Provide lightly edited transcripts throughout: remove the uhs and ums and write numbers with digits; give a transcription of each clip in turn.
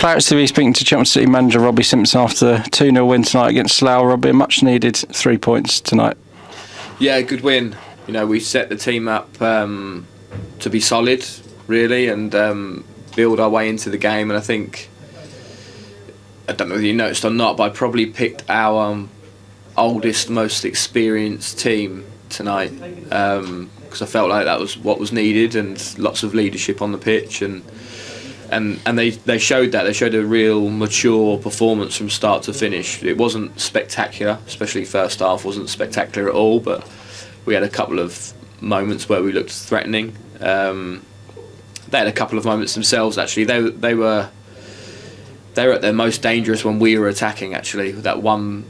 Clarets TV speaking to Chelmsford City manager Robbie Simpson after the 2-0 win tonight against Slough. Robbie, a much needed 3 points tonight. Yeah, good win. You know, we set the team up to be solid, really, and build our way into the game. And I think, I don't know whether you noticed or not, but I probably picked our oldest, most experienced team tonight because I felt like that was what was needed, and lots of leadership on the pitch, and they showed that. They showed a real mature performance from start to finish. It wasn't spectacular, especially first half wasn't spectacular at all, but we had a couple of moments where we looked threatening. They had a couple of moments themselves, actually. They were at their most dangerous when we were attacking, actually. That one,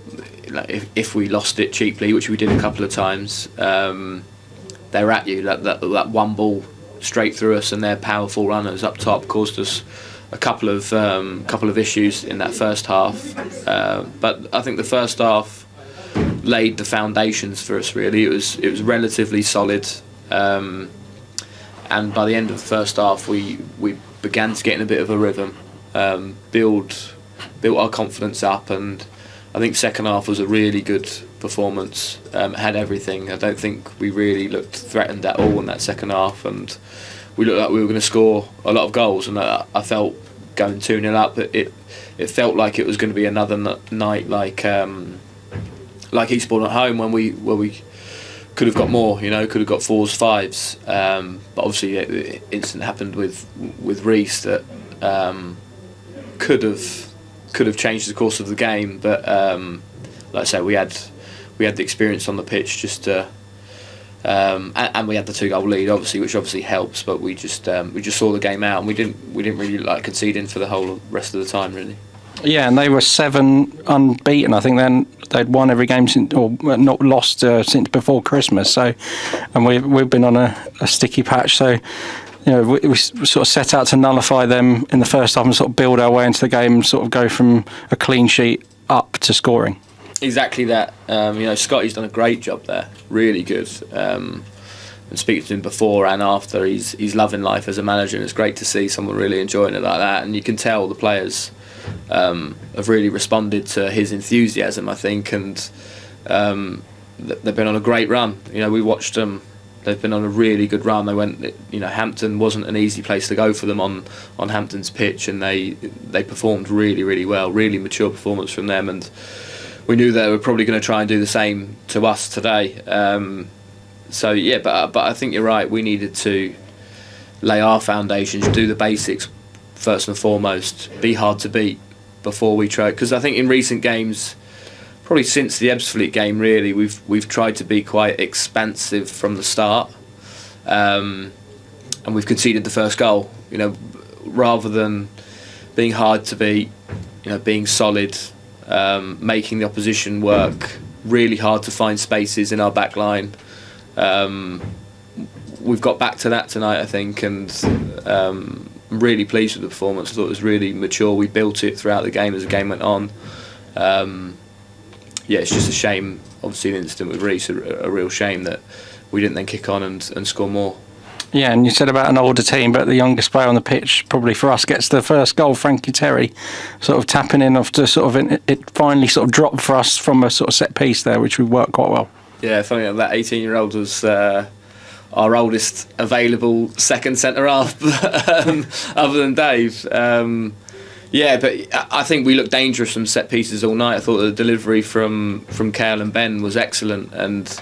like, if we lost it cheaply, which we did a couple of times, they were at you. That one ball straight through us, and their powerful runners up top caused us a couple of issues in that first half. But I think the first half laid the foundations for us, really. It was relatively solid, and by the end of the first half we began to get in a bit of a rhythm, built our confidence up, and I think second half was a really good performance. Had everything. I don't think we really looked threatened at all in that second half, and we looked like we were going to score a lot of goals, and I felt going 2-0 up, it felt like it was going to be another night like Eastbourne at home, where we could have got more, could have got 4s, 5s, but obviously the incident happened with Reece that could have changed the course of the game. But like I say, we had the experience on the pitch just to, and we had the 2-goal lead, obviously, which obviously helps. But we just saw the game out, and we didn't really like conceding for the whole rest of the time, really. Yeah, and they were 7 unbeaten. I think then they'd won every game since, or not lost since before Christmas. So, and we've been on a sticky patch. So, we sort of set out to nullify them in the first half and sort of build our way into the game and sort of go from a clean sheet up to scoring. Exactly that. Scotty's done a great job there. Really good. And speaking to him before and after, he's loving life as a manager, and it's great to see someone really enjoying it like that. And you can tell the players have really responded to his enthusiasm, I think, and they've been on a great run. We watched them. They've been on a really good run. They went, Hampton wasn't an easy place to go for them on Hampton's pitch, and they performed really, really well. Really mature performance from them, and we knew they were probably going to try and do the same to us today. But I think you're right. We needed to lay our foundations, do the basics first and foremost, be hard to beat before we try. Because I think in recent games, probably since the Ebbsfleet game, really, we've tried to be quite expansive from the start, and we've conceded the first goal. Rather than being hard to beat, being solid, making the opposition work really hard to find spaces in our back line. We've got back to that tonight, I think, and I'm really pleased with the performance. I thought it was really mature. We built it throughout the game as the game went on. It's just a shame, obviously, the incident with Reece, a real shame that we didn't then kick on and score more. Yeah, and you said about an older team, but the youngest player on the pitch, probably for us, gets the first goal. Frankie Terry, sort of tapping in after it finally sort of dropped for us from a sort of set piece there, which we worked quite well. Yeah, funny that 18-year-old was our oldest available second centre half, other than Dave. But I think we looked dangerous from set pieces all night. I thought the delivery from Kale and Ben was excellent, and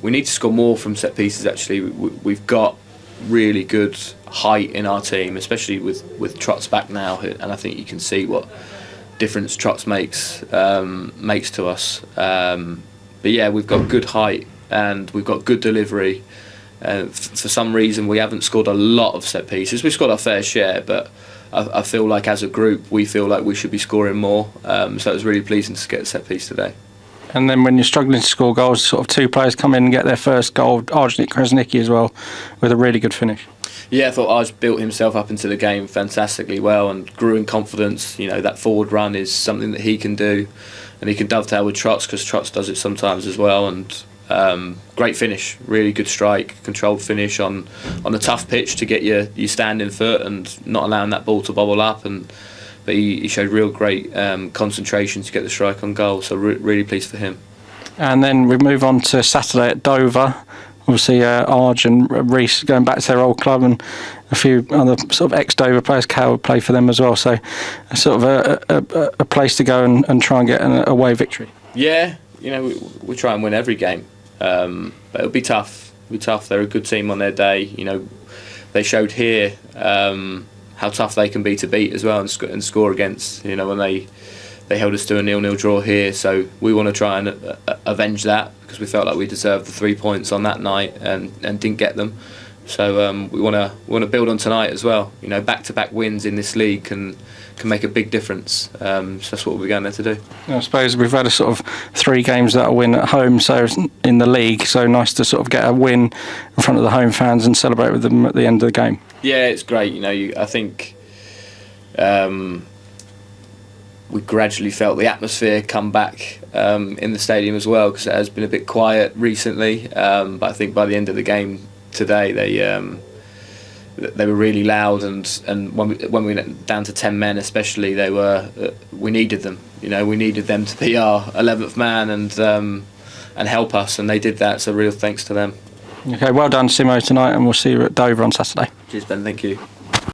we need to score more from set pieces. Actually, we've got really good height in our team, especially with Trots back now, and I think you can see what difference Trots makes to us. We've got good height and we've got good delivery. For some reason, we haven't scored a lot of set pieces. We've scored our fair share, but I feel like as a group, we feel like we should be scoring more. So it was really pleasing to get a set piece today. And then when you're struggling to score goals, sort of 2 players come in and get their first goal. Arjnik Krasnicki as well, with a really good finish. Yeah, I thought Arj built himself up into the game fantastically well and grew in confidence. That forward run is something that he can do, and he can dovetail with Trots, because Trots does it sometimes as well. And Great finish, really good strike, controlled finish on a tough pitch to get your standing foot and not allowing that ball to bobble up. But he showed real great concentration to get the strike on goal. So really pleased for him. And then we move on to Saturday at Dover. Obviously, Arj and Reese going back to their old club, and a few other sort of ex-Dover players. Cal play for them as well. So, sort of a place to go and try and get an away victory. Yeah, we try and win every game, but it'll be tough. They're a good team on their day. They showed here how tough they can be to beat as well and score against. When they held us to a 0-0 draw here, so we want to try and avenge that, because we felt like we deserved the 3 points on that night and didn't get them. So we want to build on tonight as well. Back-to-back wins in this league can make a big difference. So that's what we're going there to do. I suppose we've had a sort of 3 games that are win at home, so in the league. So nice to sort of get a win in front of the home fans and celebrate with them at the end of the game. Yeah, it's great. I think we gradually felt the atmosphere come back in the stadium as well, because it has been a bit quiet recently. But I think by the end of the game today, they were really loud, and when we went down to 10 men, especially, we needed them. We needed them to be our 11th man and help us, and they did that. So real thanks to them. Okay, well done, Simo, tonight, and we'll see you at Dover on Saturday. Cheers, Ben. Thank you.